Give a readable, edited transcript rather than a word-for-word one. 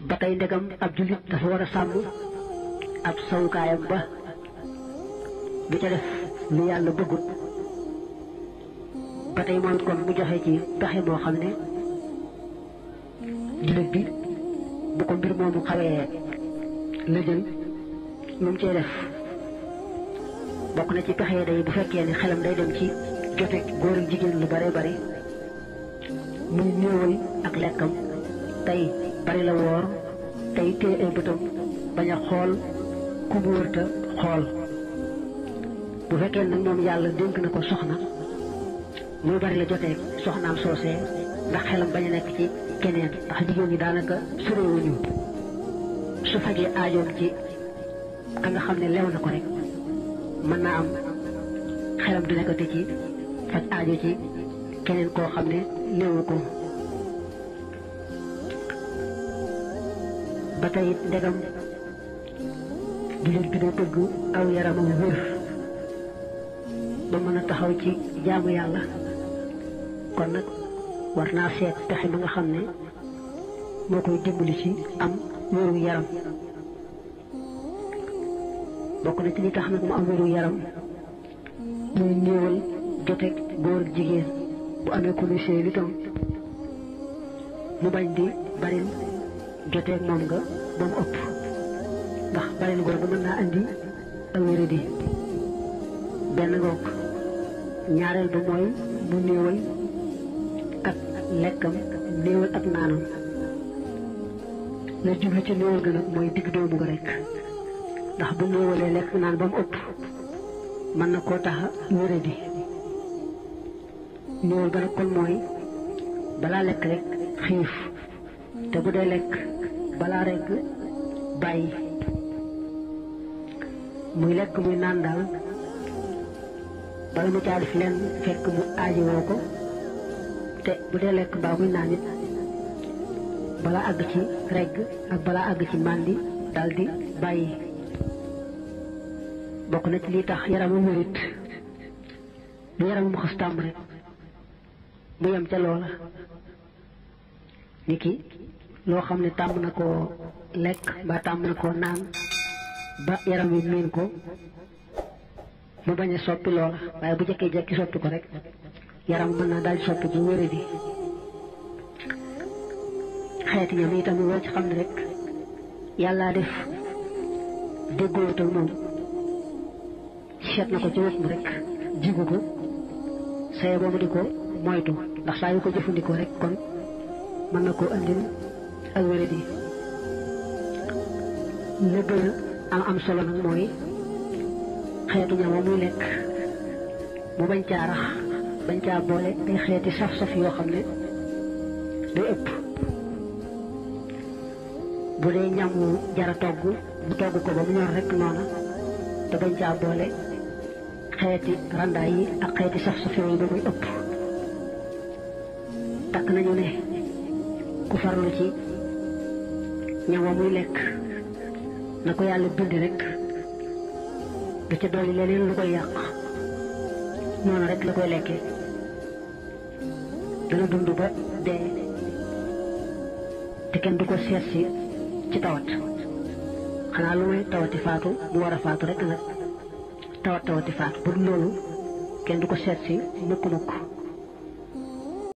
ba tey ndegam ab jullit dafa war a sàmm ab sawukaayam ba du ca def lu yàlla bëggut ba tey moom kon mu joxe ci pexe moo xam ne jullit bi bu ko mbir moomu xawee la jël lu mu cee def bokk na ci pexe day bu fekkee ne xelam day dem ci jote góor ak jigéen lu bare bare muy néewal ak lekkam tey bari la woor tey téye ay bëtam bañ a xool ku mu wërta xool bu fekkee nag moom yàlla dénk na ko soxna muy bari la jotee soxnaam soosee ndax xelam bañ a nekk ci keneen ndax jigéen ñi daanaka suréewuñu su fajee aajoom ci ka nga xam ne lew na ko rek mën naa am xelam du nekkati ci faj aajo ci keneen koo xam ne lewu ko ba tey ndegam jullit bi da bëgg aw yaramam wér ba mën a taxaw ci jaamu yàlla kon nag war naa seet pexe ba nga xam ne moo koy dimbali ci am wéru yaram bokk na ci li tax nag mu am wéru yaram muy néewal joteeg góor ak jigéen bu amee ku muy séy itam mu bañ di bari joteeg moom nga ba mu ëpp ndax baril góor ba mën naa andi ak wéradi benn ngoog ñaareel ba mooy mu néewal ak lekkam néewal ak naanam la jublu ci néewal ga nag mooy digg doomu ga rek ndax bu néewalee lekk naan ba mu ëpp mën na koo tax wéradi néewal ga nag kon mooy balaa lekk rek xiif te bu dee lekk balaa rekk bàyyi muy lekk muy naan daal bala mu caa def leen fekk mu aajowoo ko te bu dee lekk mbaa muy naan it balaa àgg ci regg ak balaa àgg ci màndi daal di bàyyi bokk na ci lii tax yaramam wérit lu yaramam xas tàmm rek mu yem ca loola niki loo xam ne tàmm na koo lekk mbaa tàmm na koo naan ba yaram wi miin ko mu bañ a soppi loola waaye bu jëkkee jekki soppi ko rek yaram mën naa daal di soppi bu wéradi xeeti ñam itam loo ci xam ne rek yàllaa def déggoout ak moom seet na ko ci wet mu rek jigu ko saye boobu di ko moytu ndax saa yu ko jëfandikoo rek kon mën na koo andil ak wéradi la gën a am solo nag mooy xeetu ñam muy lekk mu bañ caa rax bañ caa boole ay xeeti saf-saf yoo xam ne day ëpp bu dee ñam wu jara togg bu togg ko ba mu ñor rek noona te bañ caa boole xeeti randaay yi ak xeeti saf-saf yooyu ba muy ëpp takk nañu ne ku farlu ci ñam muy lekk na ko yàlla bind rek du ca dolli leneen lu koy yàq noonu rek la koy lekkee dana dund ba dee te kenn du ko seet si ci tawat xanaa lu may tawati faatu bu war a faatu rek nag tawati faatu bu dul loolu kenn du ko seet si mukk